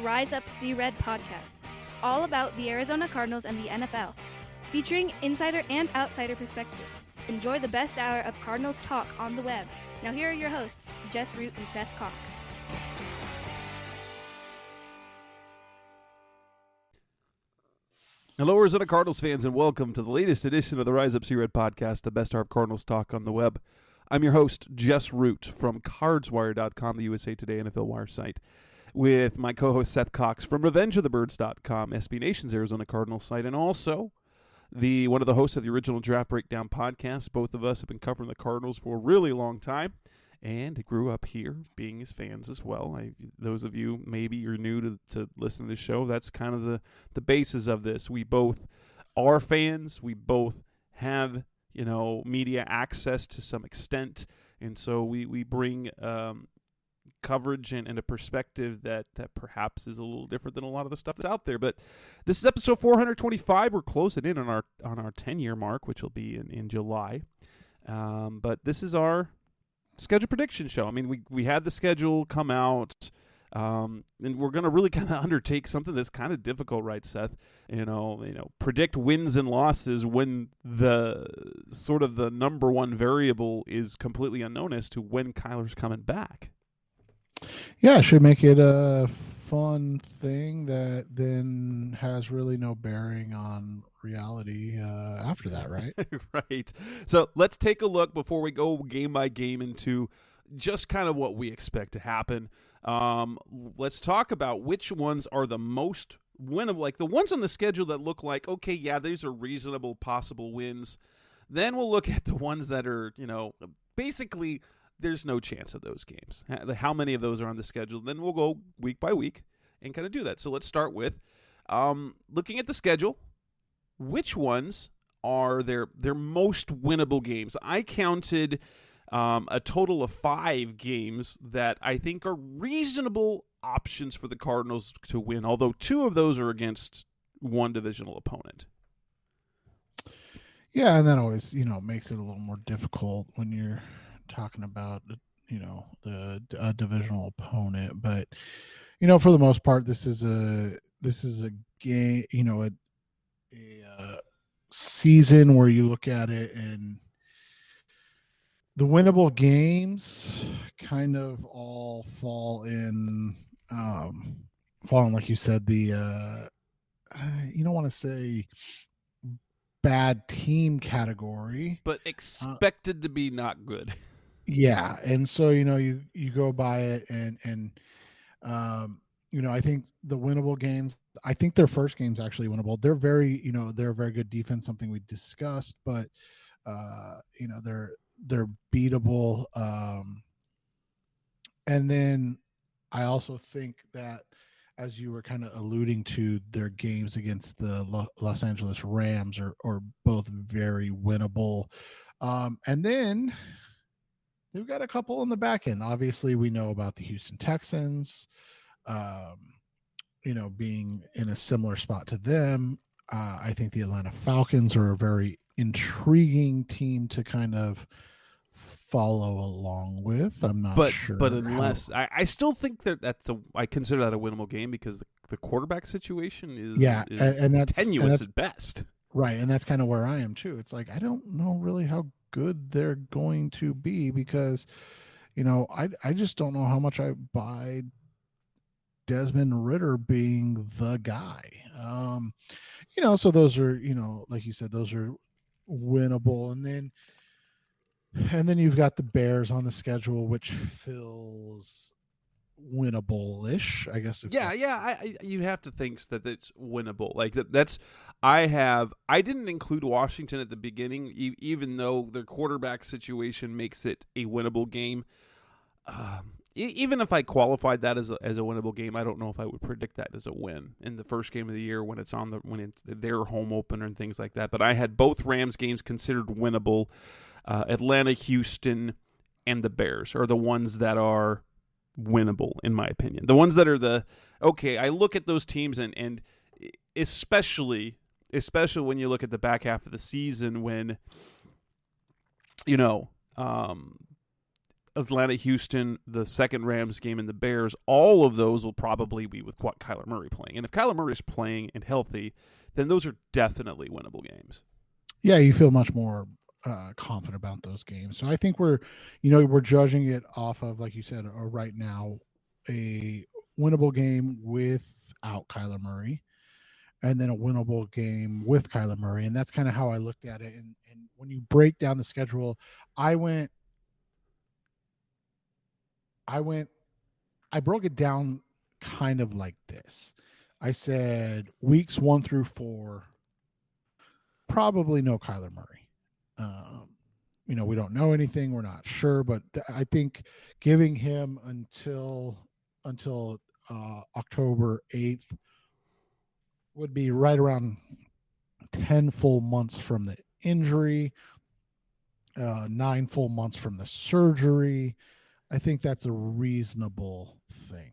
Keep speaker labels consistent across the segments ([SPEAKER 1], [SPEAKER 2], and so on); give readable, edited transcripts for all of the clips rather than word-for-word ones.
[SPEAKER 1] Rise Up See Red podcast, all about the Arizona Cardinals and the NFL, featuring insider and outsider perspectives. Enjoy the best hour of Cardinals talk on the web. Now here are your hosts, Jess Root and Seth Cox.
[SPEAKER 2] Hello, Arizona Cardinals fans, and welcome to the latest edition of the Rise Up See Red podcast, the best hour of Cardinals talk on the web. I'm your host, Jess Root, from CardsWire.com, the USA Today NFL Wire site, with my co-host Seth Cox from RevengeOfTheBirds.com, SB Nation's Arizona Cardinals site, and also one of the hosts of the original Draft Breakdown podcast. Both of us have been covering the Cardinals for a really long time, and grew up here being his fans as well. Those of you, maybe you're new to listen to the show, that's kind of the basis of this. We both are fans. We both have, media access to some extent, and so we bring coverage and a perspective that perhaps is a little different than a lot of the stuff that's out there. But this is episode 425. We're closing in on our 10-year mark, which will be in July. But this is our schedule prediction show. I mean, we had the schedule come out, and we're going to really kind of undertake something that's kind of difficult, right, Seth? Predict wins and losses when the sort of the number one variable is completely unknown as to when Kyler's coming back.
[SPEAKER 3] Yeah, it should make it a fun thing that then has really no bearing on reality after that, right?
[SPEAKER 2] Right. So let's take a look before we go game by game into just kind of what we expect to happen. Let's talk about which ones are the most winnable, like the ones on the schedule that look like, okay, yeah, these are reasonable possible wins. Then we'll look at the ones that are, basically there's no chance of those games. How many of those are on the schedule? Then we'll go week by week and kind of do that. So let's start with looking at the schedule. Which ones are their most winnable games? I counted a total of 5 games that I think are reasonable options for the Cardinals to win, although 2 of those are against one divisional opponent.
[SPEAKER 3] Yeah, and that always, makes it a little more difficult when you're talking about, the divisional opponent. But, for the most part, this is a game, a season where you look at it and the winnable games kind of all fall in, like you said, the you don't want to say bad team category,
[SPEAKER 2] but expected to be not good.
[SPEAKER 3] Yeah, and so you go by it, and I think the winnable games. I think their first game's actually winnable. They're they're a very good defense, something we discussed, but they're beatable. And then I also think that, as you were kind of alluding to, their games against the Los Angeles Rams are both very winnable. And then they've got a couple on the back end. Obviously, we know about the Houston Texans, being in a similar spot to them. I think the Atlanta Falcons are a very intriguing team to kind of follow along with. I'm not sure.
[SPEAKER 2] But unless I still think I consider that a winnable game because the quarterback situation is
[SPEAKER 3] and that's
[SPEAKER 2] tenuous at best.
[SPEAKER 3] Right, and that's kind of where I am too. It's like I don't know really how good they're going to be because, I just don't know how much I buy Desmond Ridder being the guy. So those are, like you said, those are winnable. And then you've got the Bears on the schedule, which feels winnable-ish, I guess.
[SPEAKER 2] You have to think that it's winnable. Like that's I didn't include Washington at the beginning, even though their quarterback situation makes it a winnable game. Even if I qualified that as a winnable game, I don't know if I would predict that as a win in the first game of the year when it's their home opener and things like that. But I had both Rams games considered winnable. Atlanta, Houston, and the Bears are the ones that are winnable, in my opinion. The ones that are I look at those teams and especially when you look at the back half of the season when, Atlanta, Houston, the second Rams game, and the Bears, all of those will probably be with Kyler Murray playing. And if Kyler Murray is playing and healthy, then those are definitely winnable games.
[SPEAKER 3] Yeah, you feel much more confident about those games. So I think we're judging it off of, like you said, right now, a winnable game without Kyler Murray, and then a winnable game with Kyler Murray. And that's kind of how I looked at it. And when you break down the schedule, I broke it down kind of like this. I said weeks 1 through 4, probably no Kyler Murray. We don't know anything. We're not sure, but I think giving him until October 8th would be right around 10 full months from the injury, 9 full months from the surgery. I think that's a reasonable thing.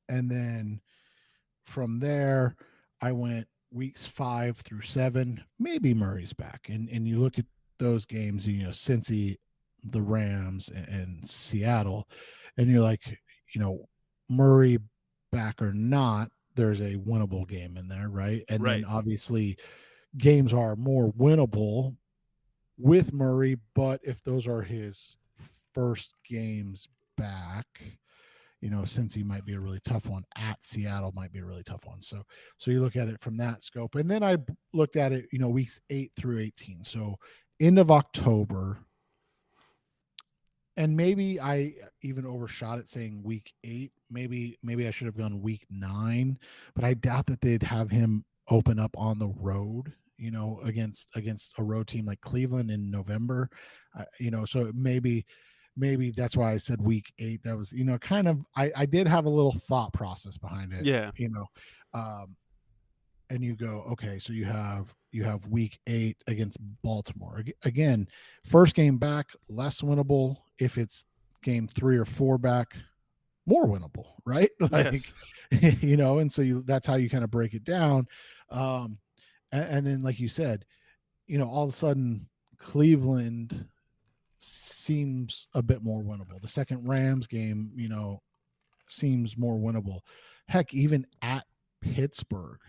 [SPEAKER 3] And then from there, I went weeks 5 through 7. Maybe Murray's back. And you look at those games, Cincy, the Rams, and Seattle, and you're like, Murray back or not, there's a winnable game in there, right? And
[SPEAKER 2] Right.
[SPEAKER 3] then obviously games are more winnable with Murray, but if those are his first games back, since he might be a really tough one, at Seattle might be a really tough one. So you look at it from that scope. And then I looked at it, weeks 8 through 18. So end of October. And maybe I even overshot it saying week 8. Maybe I should have gone week 9, but I doubt that they'd have him open up on the road, against a road team like Cleveland in November. So maybe that's why I said week 8. That was, kind of, I did have a little thought process behind it.
[SPEAKER 2] Yeah.
[SPEAKER 3] And you go, okay, so you have week 8 against Baltimore. Again, first game back, less winnable. If it's game 3 or 4 back, more winnable, right?
[SPEAKER 2] Yes.
[SPEAKER 3] And so that's how you kind of break it down. And then, like you said, all of a sudden Cleveland seems a bit more winnable. The second Rams game, seems more winnable. Heck, even at Pittsburgh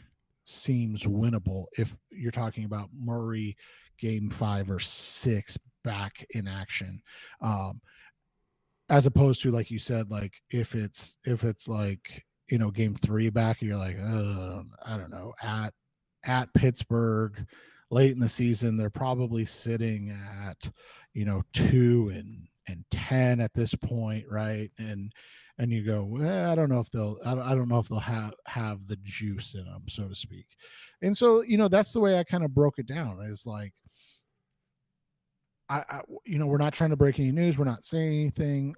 [SPEAKER 3] seems winnable if you're talking about Murray game 5 or 6 back in action. As opposed to, like you said, like if it's like, game 3 back, you're like, I don't know, at Pittsburgh late in the season, they're probably sitting at 2-10 at this point, right? And you go, well, I don't know if they'll have the juice in them, so to speak. And so that's the way I kind of broke it down. Is like, we're not trying to break any news, we're not saying anything.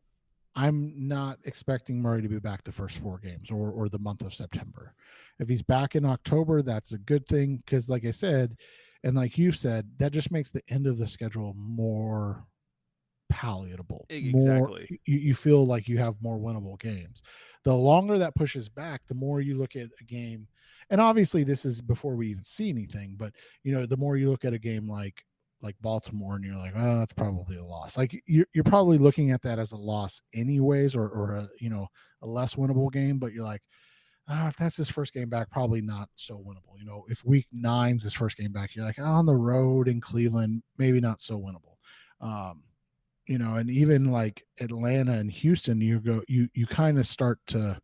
[SPEAKER 3] I'm not expecting Murray to be back the first 4 games or the month of September. If he's back in October, that's a good thing, because like I said, and like you said, that just makes the end of the schedule more palatable.
[SPEAKER 2] Exactly.
[SPEAKER 3] You feel like you have more winnable games. The longer that pushes back, the more you look at a game, and obviously this is before we even see anything, but the more you look at a game like Baltimore, and you're like, oh, that's probably a loss. Like you're probably looking at that as a loss anyways, or a less winnable game, but you're like, if that's his first game back, probably not so winnable. If week 9's his first game back, you're like, on the road in Cleveland, maybe not so winnable. And even like Atlanta and Houston, you kind of start to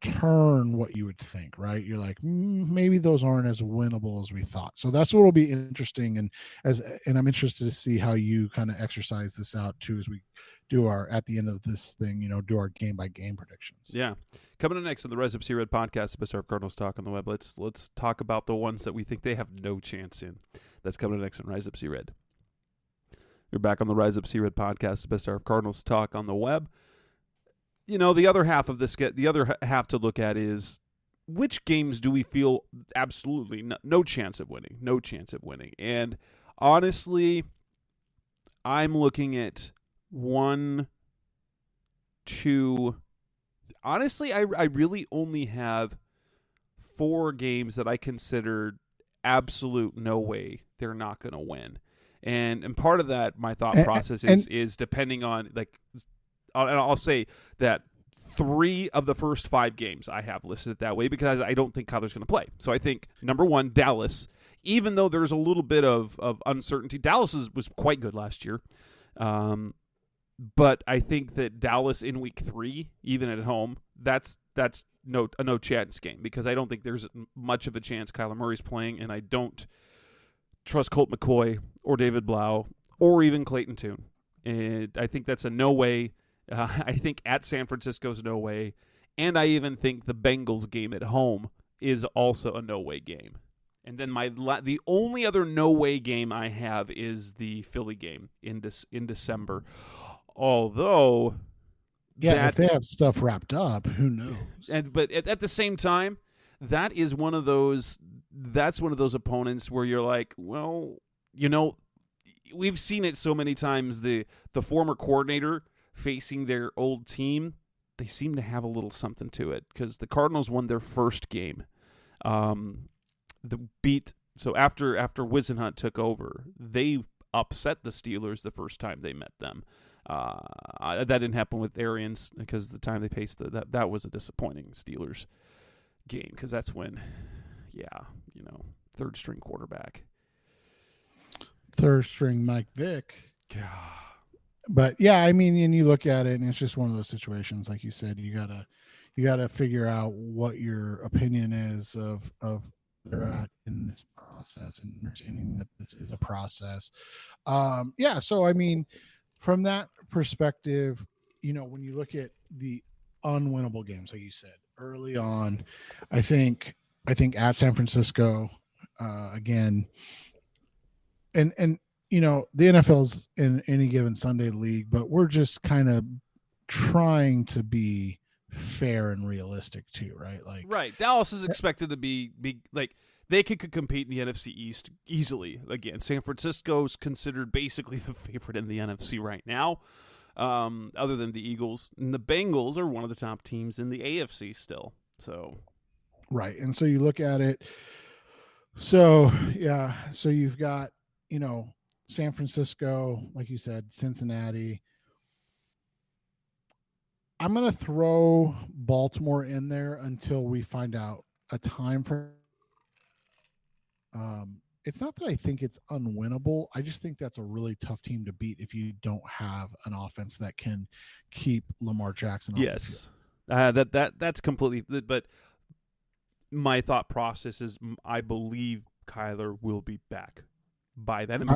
[SPEAKER 3] turn what you would think, right? You're like, maybe those aren't as winnable as we thought. So that's what will be interesting. And I'm interested to see how you kind of exercise this out too, as we do at the end of this thing, do our game by game predictions.
[SPEAKER 2] Yeah. Coming up next on the Rise Up Sea Red podcast, the best of Cardinals talk on the web. Let's talk about the ones that we think they have no chance in. That's coming up next on Rise Up Sea Red. You're back on the Rise Up Sea Red podcast, the best of Cardinals talk on the web. The other half of this, the other half to look at is, which games do we feel absolutely no chance of winning? No chance of winning. And honestly, I'm looking at 1, 2. Honestly, I really only have 4 games that I consider absolute no way they're not going to win. And part of that, my thought process is depending on, like, and I'll say that 3 of the first 5 games I have listed it that way because I don't think Kyler's going to play. So I think, number one, Dallas, even though there's a little bit of uncertainty, Dallas was quite good last year. But I think that Dallas in week 3, even at home, that's no chance game because I don't think there's much of a chance Kyler Murray's playing, and I don't trust Colt McCoy or David Blau or even Clayton Tune. And I think that's a no way. I think at San Francisco's no way, and I even think the Bengals game at home is also a no way game. And then the only other no way game I have is the Philly game in December. Although,
[SPEAKER 3] if they have stuff wrapped up, who knows?
[SPEAKER 2] But at the same time, that is one of those. That's one of those opponents where you're like, well, we've seen it so many times. The former coordinator facing their old team, they seem to have a little something to it because the Cardinals won their first game. So after Whisenhunt took over, they upset the Steelers the first time they met them. That didn't happen with Arians because the time they faced that was a disappointing Steelers game because that's when, third string quarterback,
[SPEAKER 3] third string Mike Vick.
[SPEAKER 2] God.
[SPEAKER 3] But yeah, I mean, and you look at it, and it's just one of those situations, like you said, you gotta figure out what your opinion is of they're at in this process and understanding that this is a process. So I mean, from that perspective, when you look at the unwinnable games, like you said early on, I think at San Francisco, again, and the NFL's in any given Sunday league, but we're just kind of trying to be fair and realistic too, right? Like,
[SPEAKER 2] right. Dallas is expected to be like they could compete in the NFC East easily. Again, San Francisco's considered basically the favorite in the NFC right now, other than the Eagles. And the Bengals are one of the top teams in the AFC still. So,
[SPEAKER 3] right. And so you look at it. So yeah. So you've got San Francisco, like you said, Cincinnati. I'm going to throw Baltimore in there until we find out a time for. It's not that I think it's unwinnable. I just think that's a really tough team to beat if you don't have an offense that can keep Lamar Jackson off the field.
[SPEAKER 2] That's completely. But my thought process is, I believe Kyler will be back by then, and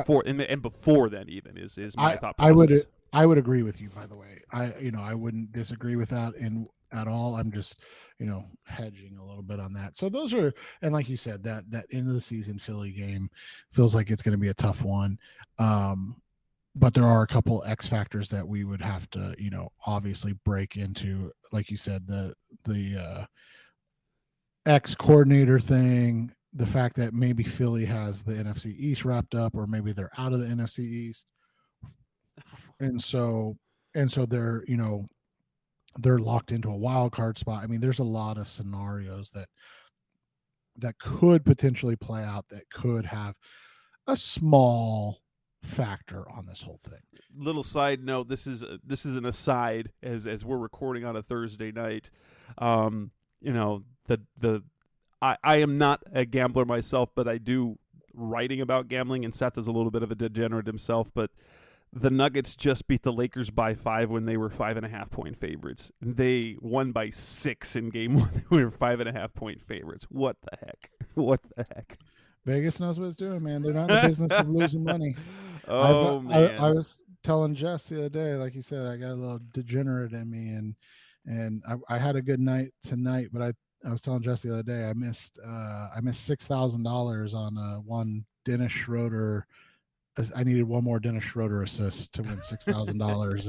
[SPEAKER 2] before then even is my thought process.
[SPEAKER 3] I would agree with you, by the way. I wouldn't disagree with that at all. I'm just, hedging a little bit on that. So those are, and like you said, that end of the season Philly game feels like it's going to be a tough one. But there are a couple X factors that we would have to, obviously break into, like you said, the X coordinator thing, the fact that maybe Philly has the NFC East wrapped up, or maybe they're out of the NFC East. And so they're, they're locked into a wild card spot. I mean, there's a lot of scenarios that could potentially play out that could have a small factor on this whole thing.
[SPEAKER 2] Little side note, this is an aside as we're recording on a Thursday night. I am not a gambler myself, but I do writing about gambling, and Seth is a little bit of a degenerate himself, but the Nuggets just beat the Lakers by 5 when they were 5.5-point favorites. They won by 6 in game 1. We were 5.5-point favorites. What the heck? What the heck?
[SPEAKER 3] Vegas knows what it's doing, man. They're not in the business of losing money.
[SPEAKER 2] Man.
[SPEAKER 3] I was telling Jess the other day, like you said, I got a little degenerate in me, and I had a good night tonight, but I was telling Jess the other day I missed $6,000 on one Dennis Schroeder. I needed one more Dennis Schroeder assist to win $6,000,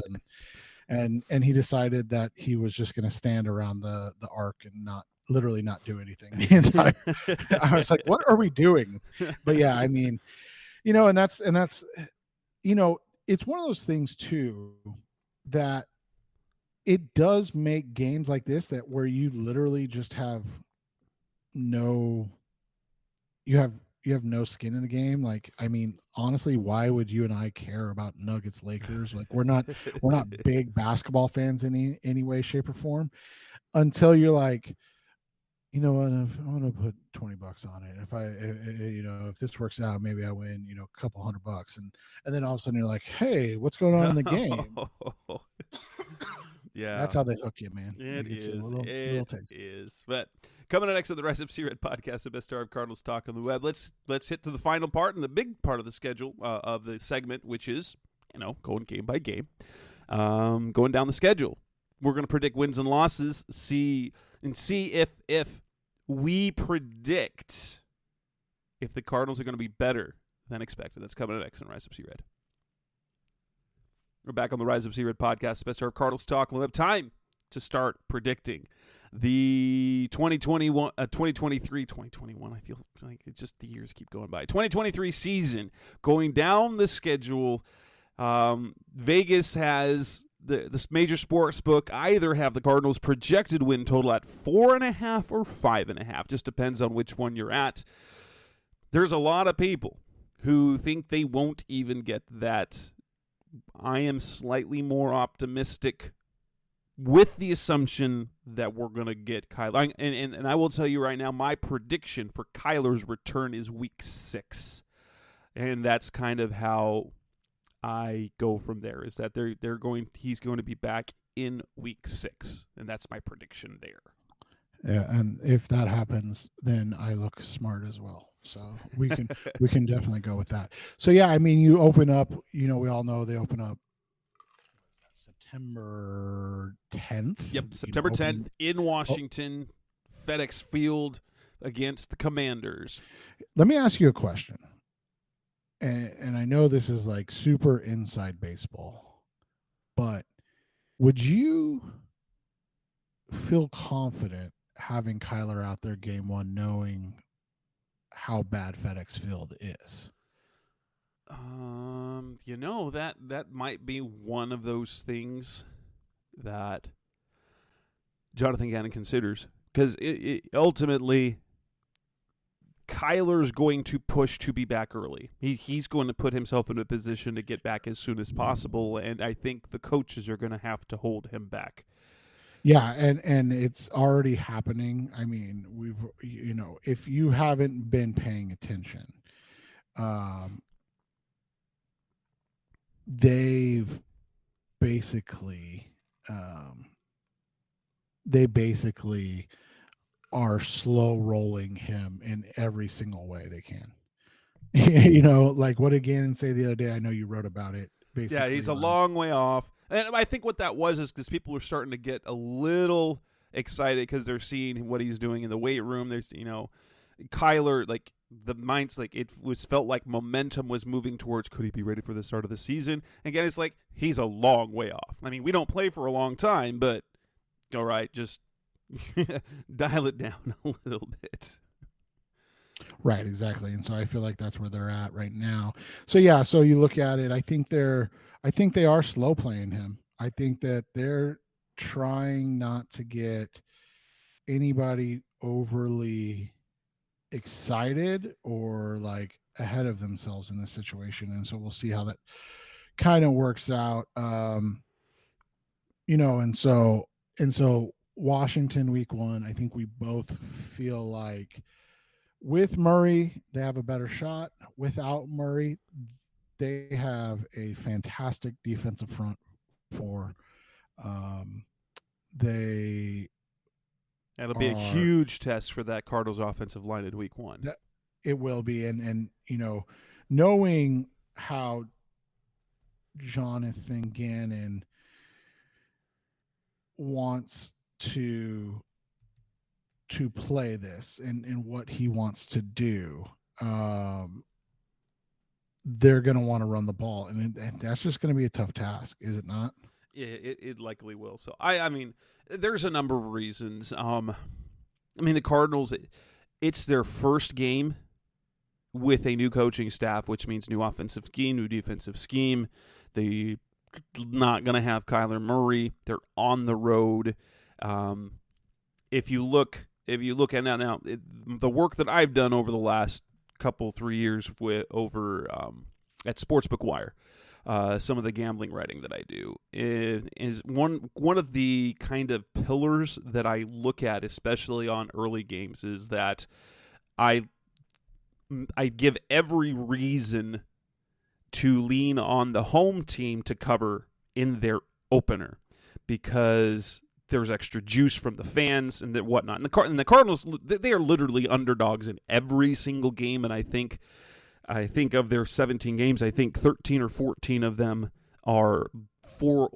[SPEAKER 3] and he decided that he was just going to stand around the arc and not do anything the entire. I was like, what are we doing? But yeah, I mean, and that's it's one of those things too that it does make games like this where you literally just have no skin in the game. Like, I mean, honestly, why would you and I care about Nuggets Lakers? Like, we're not big basketball fans in any way, shape, or form until you're like, you know what, I'm going to put $20 on it. If this works out, maybe I win, a couple $100, and then all of a sudden you're like, hey, what's going on in the game?
[SPEAKER 2] Yeah,
[SPEAKER 3] that's how they hook you, man.
[SPEAKER 2] It is.
[SPEAKER 3] Little taste.
[SPEAKER 2] Is. But coming up next on the Rise Up C-Red podcast, the best hour of Cardinals talk on the web. Let's hit to the final part and the big part of the schedule of the segment, which is going game by game, going down the schedule. We're going to predict wins and losses. See if we predict if the Cardinals are going to be better than expected. That's coming up next on Rise Up C-Red. We're back on the Rise Up C-Red podcast, best of Cardinals talk. We'll have time to start predicting the 2023, 2021. I feel like it's just the years keep going by. 2023 season going down the schedule. Vegas has this major sports book either have the Cardinals projected win total at 4.5 or 5.5. Just depends on which one you're at. There's a lot of people who think they won't even get that. I am slightly more optimistic with the assumption that we're going to get Kyler. And I will tell you right now, my prediction for Kyler's return is week 6. And that's kind of how I go from there, is that he's going to be back in week 6. And that's my prediction there.
[SPEAKER 3] Yeah, and if that happens, then I look smart as well. So we can definitely go with that. So yeah, I mean, you open up, we all know they open up September 10th.
[SPEAKER 2] Yep, September 10th in Washington, FedEx Field against the Commanders.
[SPEAKER 3] Let me ask you a question. And I know this is like super inside baseball, but would you feel confident having Kyler out there game 1 knowing how bad FedEx Field is?
[SPEAKER 2] That might be one of those things that Jonathan Gannon considers, because it ultimately Kyler's going to push to be back early. He's going to put himself in a position to get back as soon as possible, and I think the coaches are going to have to hold him back.
[SPEAKER 3] Yeah, and it's already happening. I mean, if you haven't been paying attention, they've basically are slow rolling him in every single way they can. Like what did Gannon say the other day? I know you wrote about it. Basically,
[SPEAKER 2] yeah, he's a long way off. And I think what that was is because people were starting to get a little excited because they're seeing what he's doing in the weight room. There's, Kyler, like the minds, like felt like momentum was moving towards, could he be ready for the start of the season? And again, it's like, he's a long way off. I mean, we don't play for a long time, but all right, just dial it down a little bit.
[SPEAKER 3] Right, exactly. And so I feel like that's where they're at right now. So yeah, so you look at it, I think they are slow playing him. I think that they're trying not to get anybody overly excited or like ahead of themselves in this situation. And so we'll see how that kind of works out. And so Washington week 1, I think we both feel like with Murray, they have a better shot. Without Murray, they have a fantastic defensive front four.
[SPEAKER 2] That'll be a huge test for that Cardinals offensive line in week 1.
[SPEAKER 3] It will be. And knowing how Jonathan Gannon wants to play this and what he wants to do, they're going to want to run the ball, and that's just going to be a tough task, is it not?
[SPEAKER 2] Yeah, it likely will. So I mean, there's a number of reasons. I mean, the Cardinals, it's their first game with a new coaching staff, which means new offensive scheme, new defensive scheme. They're not going to have Kyler Murray. They're on the road. If you look at now the work that I've done over the last couple 3 years over at Sportsbook Wire. Some of the gambling writing that I do is one of the kind of pillars that I look at, especially on early games, is that I give every reason to lean on the home team to cover in their opener because there's extra juice from the fans and whatnot. And the Cardinals, they are literally underdogs in every single game, and I think of their 17 games, I think 13 or 14 of them are 4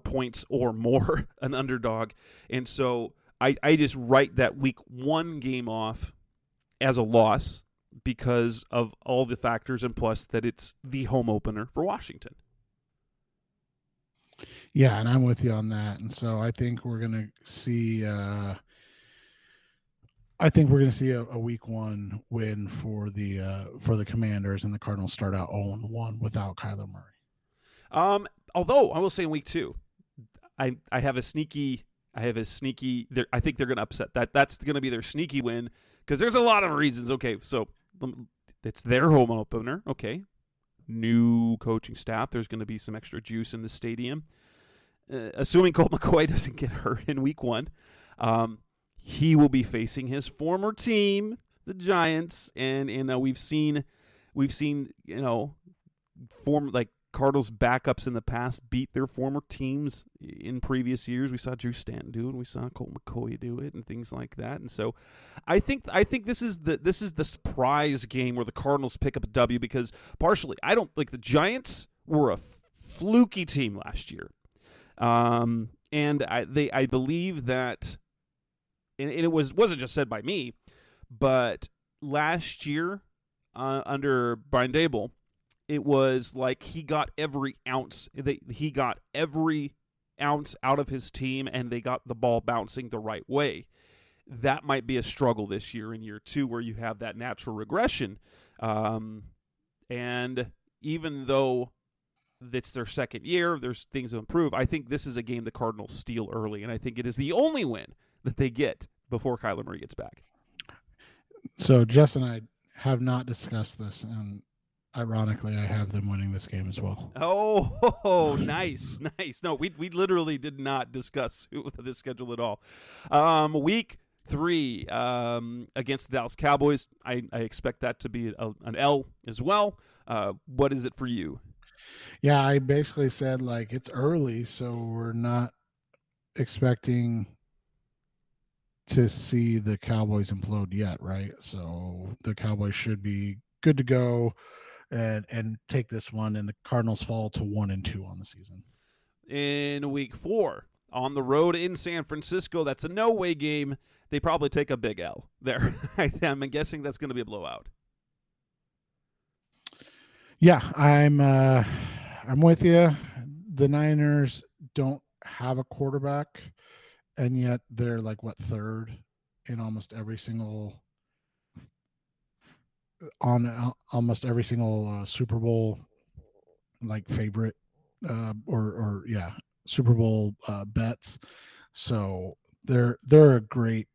[SPEAKER 2] points or more an underdog. And so I just write that week 1 game off as a loss because of all the factors, and plus that it's the home opener for Washington.
[SPEAKER 3] Yeah, and I'm with you on that. And so I think we're going to see a week 1 win for the Commanders, and the Cardinals start out 0-1 without Kyler Murray.
[SPEAKER 2] Although I will say in week 2, I have a sneaky. I think they're going to upset that. That's going to be their sneaky win because there's a lot of reasons. Okay, so it's their home opener. Okay, new coaching staff. There's going to be some extra juice in the stadium. Assuming Colt McCoy doesn't get hurt in week 1. He will be facing his former team, the Giants, and we've seen Cardinals backups in the past beat their former teams in previous years. We saw Drew Stanton do it, and we saw Colt McCoy do it, and things like that. And so, I think this is the surprise game where the Cardinals pick up a W because partially I don't like the Giants were a fluky team last year, and I believe that. And it wasn't just said by me, but last year under Brian Daboll, it was like he got every ounce. He got every ounce out of his team, and they got the ball bouncing the right way. That might be a struggle this year in year 2, where you have that natural regression. And even though it's their second year, there's things to improve. I think this is a game the Cardinals steal early, and I think it is the only win that they get before Kyler Murray gets back.
[SPEAKER 3] So Jess and I have not discussed this, and ironically, I have them winning this game as well.
[SPEAKER 2] Oh, nice. No, we literally did not discuss this schedule at all. Week 3 against the Dallas Cowboys, I expect that to be an L as well. What is it for you?
[SPEAKER 3] Yeah, I basically said, like, it's early, so we're not expecting to see the Cowboys implode yet, right? So the Cowboys should be good to go and take this one, and the Cardinals fall to 1-2 on the season.
[SPEAKER 2] In week 4, on the road in San Francisco, that's a no-way game. They probably take a big L there. I'm guessing that's going to be a blowout.
[SPEAKER 3] Yeah, I'm with you. The Niners don't have a quarterback, and yet they're like third in almost every single Super Bowl favorite Super Bowl bets. So they're a great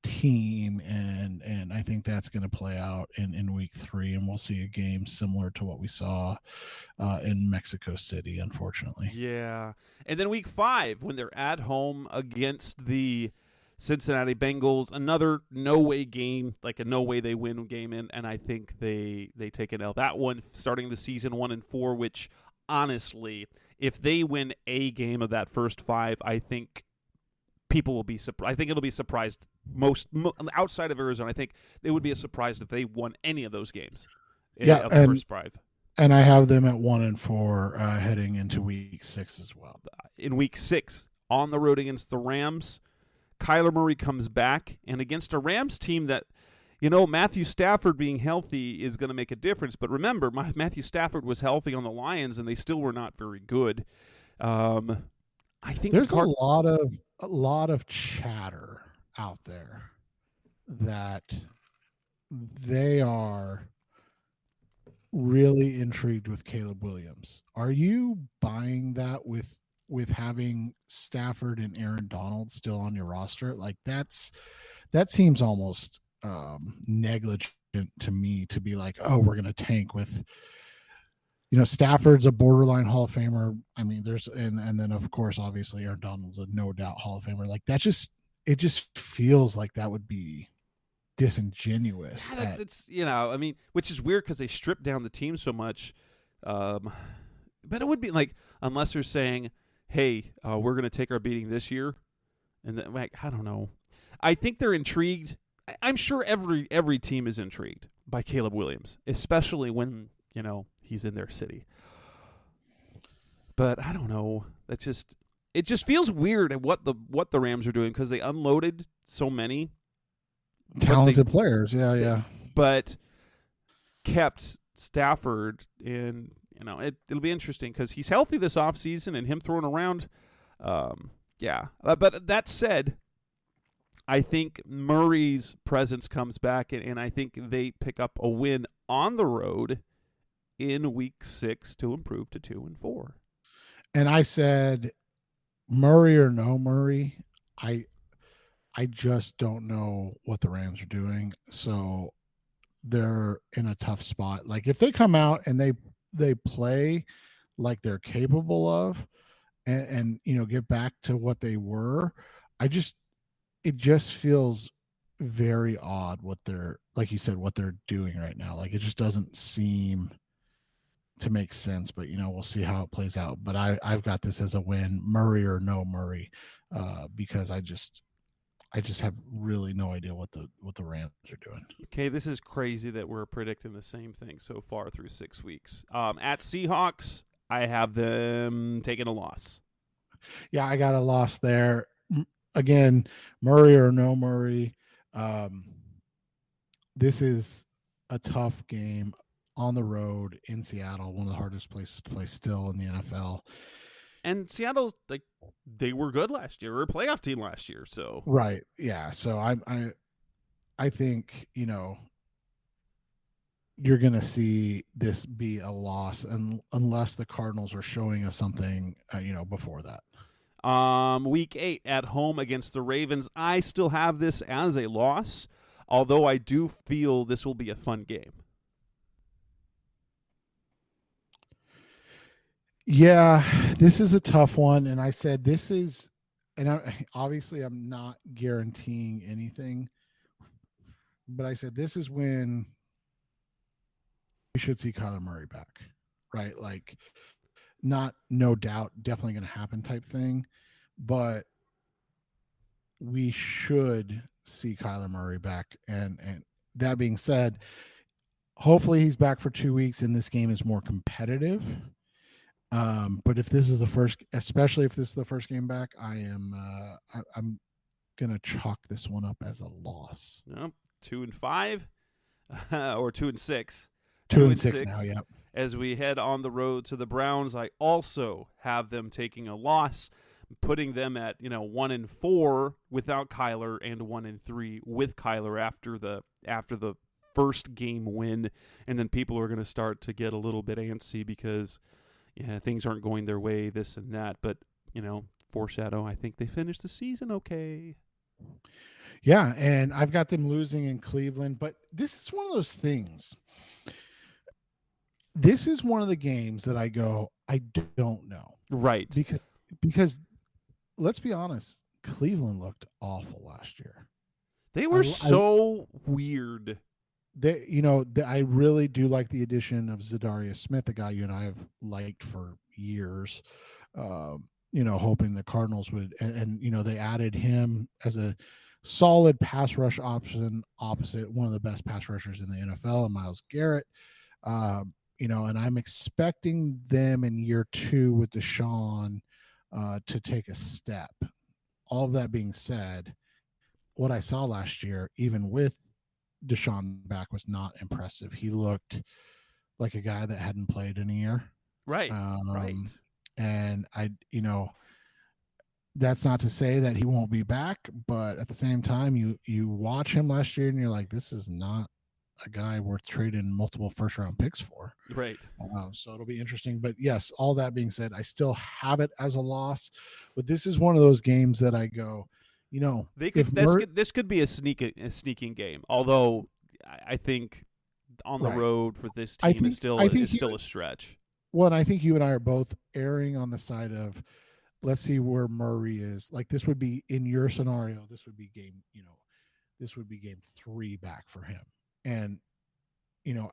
[SPEAKER 3] team, and I think that's going to play out in week 3, and we'll see a game similar to what we saw in Mexico City, unfortunately.
[SPEAKER 2] Yeah. And then week 5, when they're at home against the Cincinnati Bengals, another no-way game, like a no-way they win game, and I think they take an L. That one, starting the season 1-4, which honestly, if they win a game of that first 5, I think people will be surprised. I think it'll be surprised outside of Arizona. I think they would be a surprise if they won any of those games. Of the first 5.
[SPEAKER 3] And I have them at 1-4 heading into week 6 as well.
[SPEAKER 2] In week 6, on the road against the Rams, Kyler Murray comes back, and against a Rams team that, Matthew Stafford being healthy is going to make a difference. But remember, Matthew Stafford was healthy on the Lions, and they still were not very good. I think
[SPEAKER 3] there's a lot of chatter out there that they are really intrigued with Caleb Williams. Are you buying that with having Stafford and Aaron Donald still on your roster? Like that seems almost negligent to me to be like, oh, we're going to tank with, Stafford's a borderline Hall of Famer. I mean, and then of course, obviously Aaron Donald's a no doubt Hall of Famer. Like it just feels like that would be disingenuous.
[SPEAKER 2] Yeah, that's I mean, which is weird because they stripped down the team so much. But it would be like, unless they're saying, hey, we're going to take our beating this year. And then, like, I don't know. I think they're intrigued. I'm sure every team is intrigued by Caleb Williams, especially when, he's in their city. But I don't know. It just feels weird at what the Rams are doing because they unloaded so many
[SPEAKER 3] talented players. Yeah.
[SPEAKER 2] But kept Stafford in, it'll be interesting because he's healthy this offseason and him throwing around. But that said, I think Murray's presence comes back, and I think they pick up a win on the road in Week 6 to improve to 2-4.
[SPEAKER 3] And I said, Murray or no Murray, I just don't know what the Rams are doing. So they're in a tough spot. Like if they come out and they play like they're capable of, and get back to what they were, it just feels very odd what they're, like you said, what they're doing right now. Like it just doesn't seem to make sense, but we'll see how it plays out. But I've got this as a win, Murray or no Murray, because I just have really no idea what the Rams are doing.
[SPEAKER 2] Okay, this is crazy that we're predicting the same thing so far through 6 weeks. At Seahawks, I have them taking a loss.
[SPEAKER 3] Yeah, I got a loss there. Again, Murray or no Murray. This is a tough game on the road in Seattle, one of the hardest places to play still in the NFL.
[SPEAKER 2] And Seattle, like, they were good last year. We were a playoff team last year, so
[SPEAKER 3] right, yeah. So I think you're going to see this be a loss, unless the Cardinals are showing us something, before that.
[SPEAKER 2] Week 8 at home against the Ravens. I still have this as a loss, although I do feel this will be a fun game.
[SPEAKER 3] Yeah, this is a tough one, and I said this is, and obviously I'm not guaranteeing anything, but I said this is when we should see Kyler Murray back, right? Like, not no doubt, definitely going to happen type thing, but we should see Kyler Murray back. And that being said, hopefully he's back for 2 weeks and this game is more competitive. But if this is especially if this is the first game back, I'm gonna chalk this one up as a loss.
[SPEAKER 2] Nope. 2-5 or 2-6.
[SPEAKER 3] 2-6 now. Yep.
[SPEAKER 2] As we head on the road to the Browns, I also have them taking a loss, putting them at 1-4 without Kyler and 1-3 with Kyler after the first game win, and then people are going to start to get a little bit antsy because things aren't going their way, this and that. But foreshadow, I think they finished the season okay.
[SPEAKER 3] Yeah, and I've got them losing in Cleveland, but this is one of those things. This is one of the games that I go, I don't know.
[SPEAKER 2] Right.
[SPEAKER 3] Because let's be honest, Cleveland looked awful last year.
[SPEAKER 2] They were so weird.
[SPEAKER 3] I really do like the addition of Zadarius Smith, a guy you and I have liked for years. Hoping the Cardinals would, and they added him as a solid pass rush option opposite one of the best pass rushers in the NFL, and Myles Garrett. And I'm expecting them in year 2 with Deshaun to take a step. All of that being said, what I saw last year, even with Deshaun back, was not impressive. He looked like a guy that hadn't played in a year.
[SPEAKER 2] Right. Right.
[SPEAKER 3] And that's not to say that he won't be back, but at the same time, you watch him last year and you're like, this is not a guy worth trading multiple first-round picks for.
[SPEAKER 2] Right.
[SPEAKER 3] So it'll be interesting. But yes, all that being said, I still have it as a loss. But this is one of those games that I go,
[SPEAKER 2] this could be a sneaking game. Although I think on the
[SPEAKER 3] Right.
[SPEAKER 2] road for this
[SPEAKER 3] I
[SPEAKER 2] team
[SPEAKER 3] think
[SPEAKER 2] is still a stretch.
[SPEAKER 3] well, and I think you and I are both erring on the side of let's see where Murray is. Like this would be in your scenario, this would be game 3 back for him. And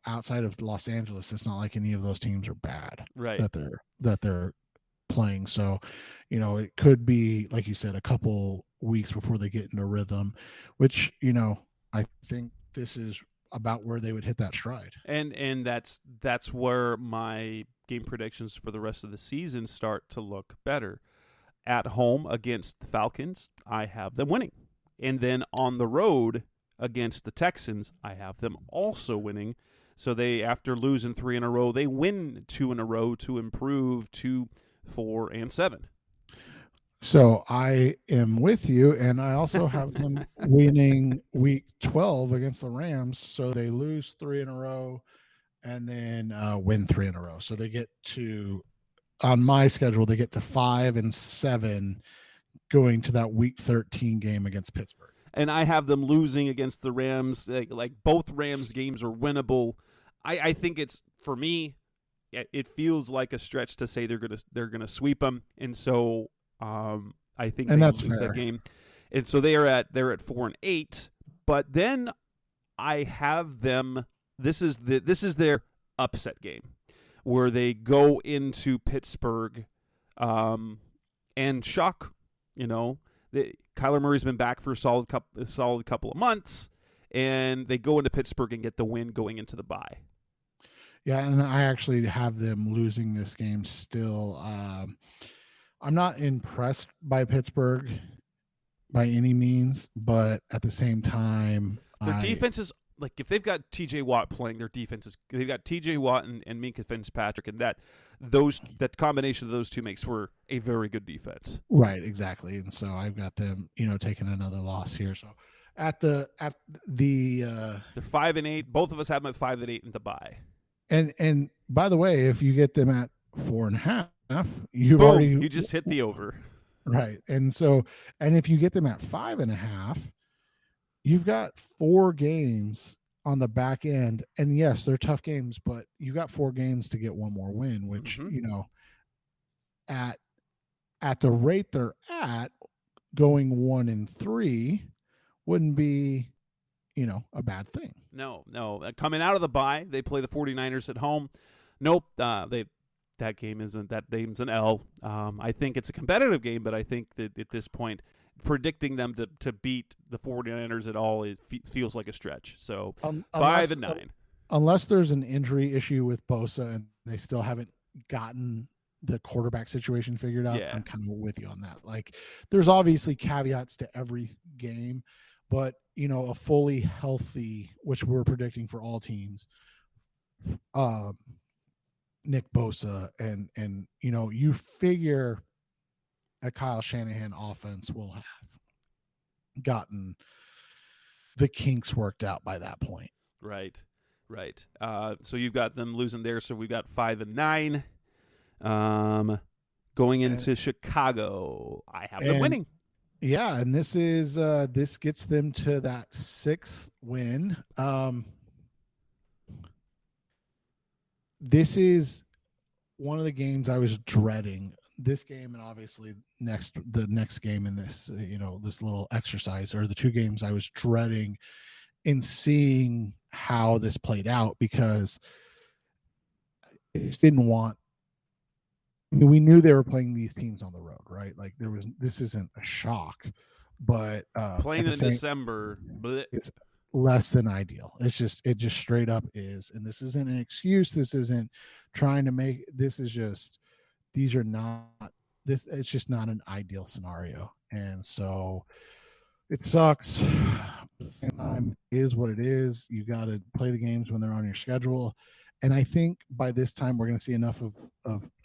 [SPEAKER 3] outside of Los Angeles, it's not like any of those teams are bad
[SPEAKER 2] Right.
[SPEAKER 3] that they're playing. So, it could be, like you said, a couple weeks before they get into rhythm, which, I think this is about where they would hit that stride.
[SPEAKER 2] And that's where my game predictions for the rest of the season start to look better. At home against the Falcons, I have them winning. And then on the road against the Texans, I have them also winning. So they, after losing 3 in a row, they win 2 in a row to improve to 4 and 7.
[SPEAKER 3] So I am with you, and I also have them winning week 12 against the Rams. So they lose 3 in a row and then win 3 in a row. So they get to, on my schedule, they get to 5 and 7 going to that week 13 game against Pittsburgh.
[SPEAKER 2] And I have them losing against the Rams. Like both Rams games are winnable. I think it's, for me, it feels like a stretch to say they're gonna sweep them, and so I think they
[SPEAKER 3] that's
[SPEAKER 2] lose
[SPEAKER 3] fair.
[SPEAKER 2] that game. And so they're at 4 and 8. But then I have them. This is their upset game, where they go into Pittsburgh, and shock. Kyler Murray's been back for a solid couple of months, and they go into Pittsburgh and get the win going into the bye.
[SPEAKER 3] Yeah, and I actually have them losing this game still. I'm not impressed by Pittsburgh by any means, but at the same time,
[SPEAKER 2] their defense is, like, if they've got T.J. Watt playing, their defense is, they've got T.J. Watt and Minkah Fitzpatrick, and that combination of those two makes for a very good defense.
[SPEAKER 3] Right, exactly. And so I've got them, taking another loss here. So at the
[SPEAKER 2] they're 5 and 8. Both of us have them at 5 and 8 in the bye.
[SPEAKER 3] And by the way, if you get them at 4.5,
[SPEAKER 2] you just hit the over.
[SPEAKER 3] Right. And if you get them at 5.5, you've got 4 games on the back end. And yes, they're tough games, but you got 4 games to get one more win, which, at the rate they're at, going 1 and 3 wouldn't be, a bad thing.
[SPEAKER 2] No. Coming out of the bye, they play the 49ers at home. Nope. That game's an L. I think it's a competitive game, but I think that at this point, predicting them to beat the 49ers at all feels like a stretch. So 5 and 9.
[SPEAKER 3] Unless there's an injury issue with Bosa and they still haven't gotten the quarterback situation figured out, I'm kind of with you on that. Like, there's obviously caveats to every game, but a fully healthy, which we're predicting for all teams, Nick Bosa and you figure a Kyle Shanahan offense will have gotten the kinks worked out by that point.
[SPEAKER 2] Right. So you've got them losing there. So we've got 5 and 9. Going into Chicago, I have them winning.
[SPEAKER 3] Yeah, and this gets them to that 6th win. This is one of the games I was dreading. This game, and obviously the next game in this, this little exercise, are the 2 games I was dreading in seeing how this played out, because I just didn't want. We knew they were playing these teams on the road, right? Like, this isn't a shock, but
[SPEAKER 2] playing in December
[SPEAKER 3] is less than ideal. It just straight up is. And this isn't an excuse. This isn't trying to make, this is just, these are not, it's just not an ideal scenario. And so it sucks. At the same time, it is what it is. You got to play the games when they're on your schedule. And I think by this time we're going to see enough of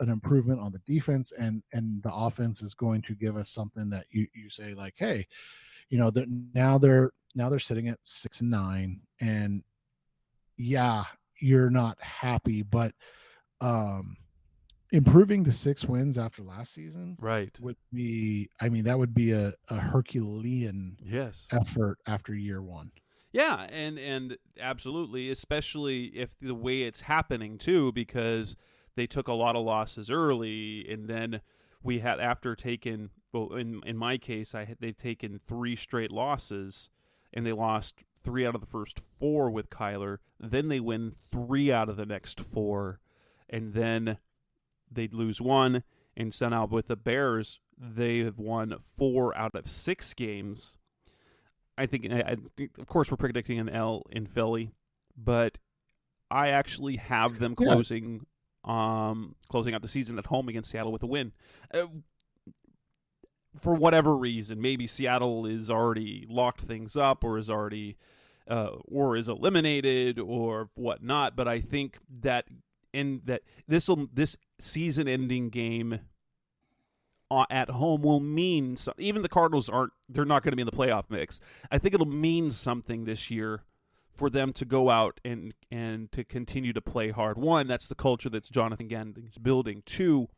[SPEAKER 3] an improvement on the defense, and the offense is going to give us something that you say, like, hey, now they're sitting at 6 and 9, and yeah, you're not happy, but improving to 6 wins after last season,
[SPEAKER 2] right,
[SPEAKER 3] would be, that would be a Herculean
[SPEAKER 2] yes
[SPEAKER 3] effort after year 1.
[SPEAKER 2] Yeah, and absolutely, especially if the way it's happening too, because they took a lot of losses early, and then we had after taken well in my case they've taken 3 straight losses, and they lost 3 out of the first 4 with Kyler. Then they win 3 out of the next 4, and then they'd lose 1. And somehow with the Bears, they have won 4 out of 6 games. I think, of course, we're predicting an L in Philly, but I actually have them
[SPEAKER 3] Yeah.
[SPEAKER 2] closing out the season at home against Seattle with a win. For whatever reason, maybe Seattle is already locked things up, or is already, or is eliminated, or whatnot. But I think that this season-ending game at home will mean even the Cardinals they're not going to be in the playoff mix. I think it'll mean something this year for them to go out and to continue to play hard. One, that's the culture that's Jonathan Gannon's building. Two,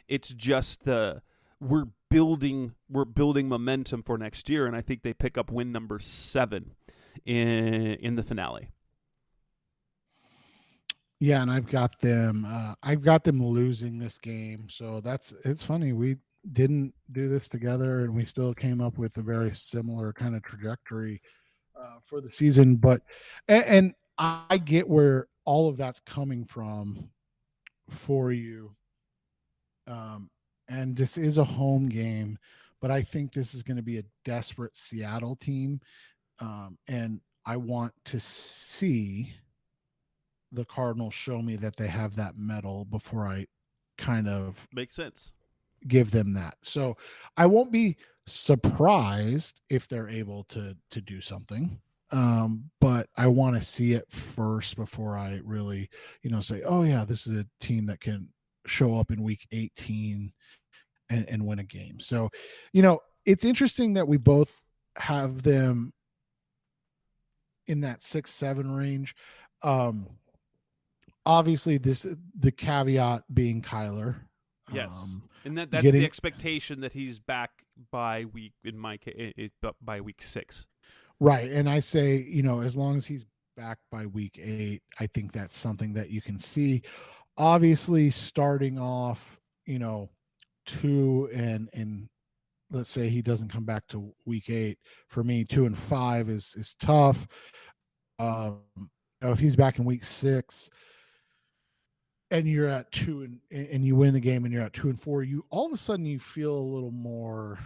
[SPEAKER 2] it's just we're building momentum for next year, and I think they pick up win number 7 in the finale.
[SPEAKER 3] Yeah, and I've got them losing this game. So it's funny. We didn't do this together, and we still came up with a very similar kind of trajectory for the season. But and I get where all of that's coming from for you. And this is a home game, but I think this is going to be a desperate Seattle team. And I want to see the Cardinals show me that they have that mettle before I kind of
[SPEAKER 2] Makes sense.
[SPEAKER 3] give them that. So I won't be surprised if they're able to do something. But I want to see it first before I really, say, oh yeah, this is a team that can show up in week 18 and win a game. So, it's interesting that we both have them in that 6-7 range. Obviously the caveat being Kyler.
[SPEAKER 2] Yes. And that's the expectation that he's back by week, in my case, by week 6.
[SPEAKER 3] Right. And I say, as long as he's back by week 8, I think that's something that you can see. Obviously, starting off, 2 and let's say he doesn't come back to week 8. For me, 2 and 5 is tough. If he's back in week 6 and you're at 2 and you win the game and you're at 2 and 4, you all of a sudden you feel a little more.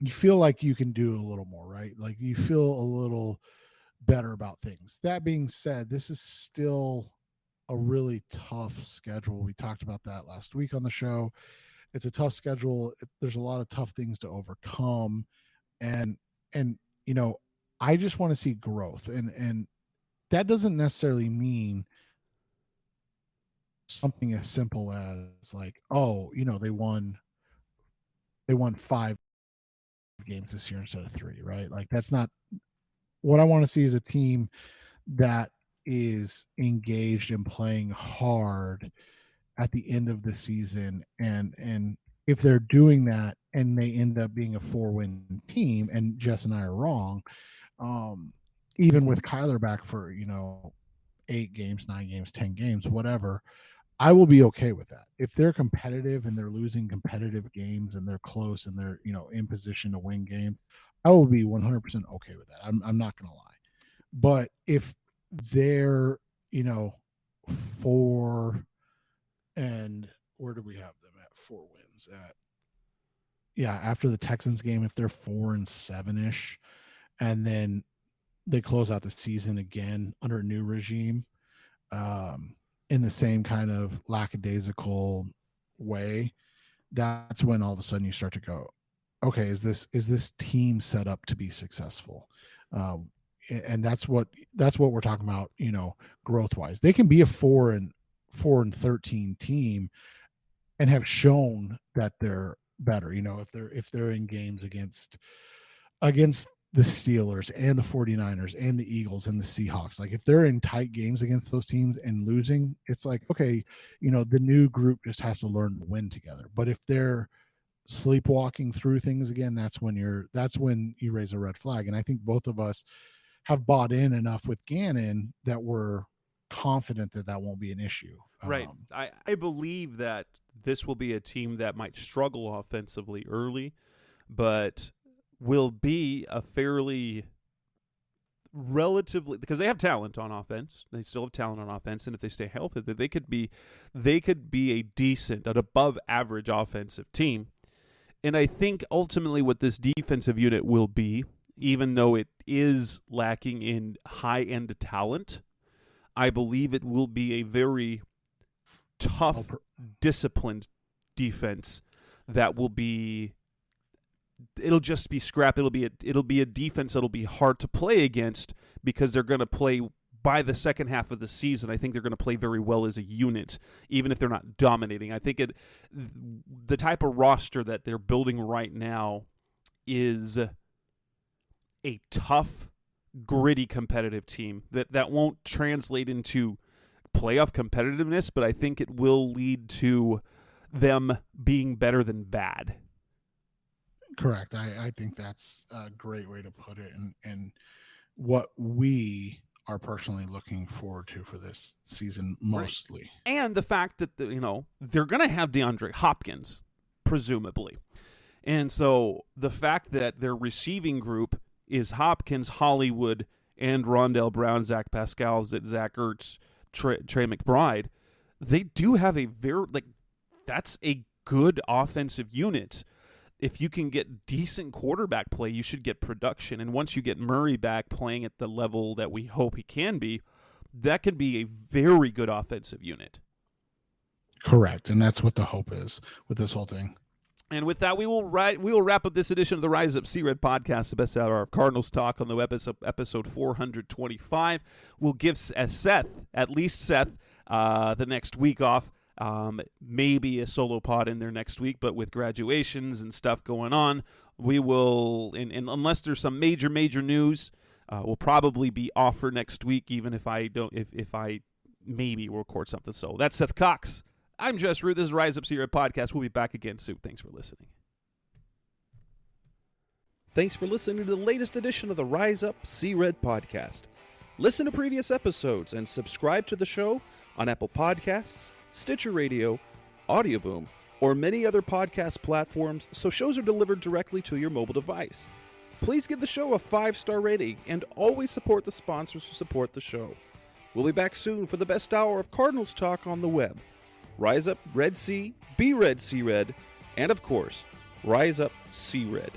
[SPEAKER 3] You feel like you can do a little more, right? Like you feel a little better about things. That being said, this is still a really tough schedule. We talked about that last week on the show. It's a tough schedule. There's a lot of tough things to overcome. And I just want to see growth. And that doesn't necessarily mean something as simple as like, oh, they won 5 games this year instead of 3, right? Like that's not what I want to see. Is a team that is engaged and playing hard at the end of the season, and if they're doing that and they end up being a 4-win team, and Jess and I are wrong, even with Kyler back for 8 games, 9 games, 10 games, whatever, I will be okay with that. If they're competitive and they're losing competitive games and they're close and they're, in position to win games, I will be 100% okay with that. I'm not going to lie. But if they're, 4 and where do we have them at 4 wins at? Yeah, after the Texans game, if they're 4 and 7-ish, and then they close out the season again under a new regime, in the same kind of lackadaisical way, that's when all of a sudden you start to go, okay, is this team set up to be successful? And that's what we're talking about, growth wise. They can be a 4 and 13 team and have shown that they're better, if they're in games against the Steelers and the 49ers and the Eagles and the Seahawks. Like if they're in tight games against those teams and losing, it's like, okay, the new group just has to learn to win together. But if they're sleepwalking through things again, that's when you raise a red flag. And I think both of us have bought in enough with Gannon that we're confident that won't be an issue.
[SPEAKER 2] Right. I believe that this will be a team that might struggle offensively early, but will be a fairly relatively, because they have talent on offense. They still have talent on offense, and if they stay healthy, they could be a decent, an above average offensive team. And I think ultimately what this defensive unit will be, even though it is lacking in high-end talent, I believe it will be a very tough, disciplined defense that will be, it'll just be scrap. It'll be a defense that'll be hard to play against because they're going to play by the second half of the season. I think they're going to play very well as a unit, even if they're not dominating. I think the type of roster that they're building right now is a tough, gritty, competitive team that won't translate into playoff competitiveness, but I think it will lead to them being better than bad.
[SPEAKER 3] Correct. I think that's a great way to put it, and what we are personally looking forward to for this season mostly.
[SPEAKER 2] Right. And the fact that they're going to have DeAndre Hopkins, presumably. And so the fact that their receiving group is Hopkins, Hollywood, and Rondell Brown, Zach Pascal, Zach Ertz, Trey McBride, they do have a very, that's a good offensive unit. If you can get decent quarterback play, you should get production. And once you get Murray back playing at the level that we hope he can be, that could be a very good offensive unit.
[SPEAKER 3] Correct. And that's what the hope is with this whole thing.
[SPEAKER 2] And with that, we will wrap up this edition of the Rise Up Sea Red podcast, the best hour of Cardinals talk on the web, episode 425. We'll give Seth, the next week off. Maybe a solo pod in there next week, but with graduations and stuff going on, we will, and unless there's some major news, we'll probably be off for next week, even if I maybe record something. So that's Seth Cox. I'm Jess Root. This is Rise Up Sea Red podcast. We'll be back again soon. Thanks for listening. Thanks for listening to the latest edition of the Rise Up Sea Red podcast. Listen to previous episodes and subscribe to the show on Apple Podcasts, Stitcher Radio, Audioboom, or many other podcast platforms so shows are delivered directly to your mobile device. Please give the show a 5-star rating and always support the sponsors who support the show. We'll be back soon for the best hour of Cardinals talk on the web. Rise up Red Sea, be Red Sea Red, and of course, Rise Up Sea Red.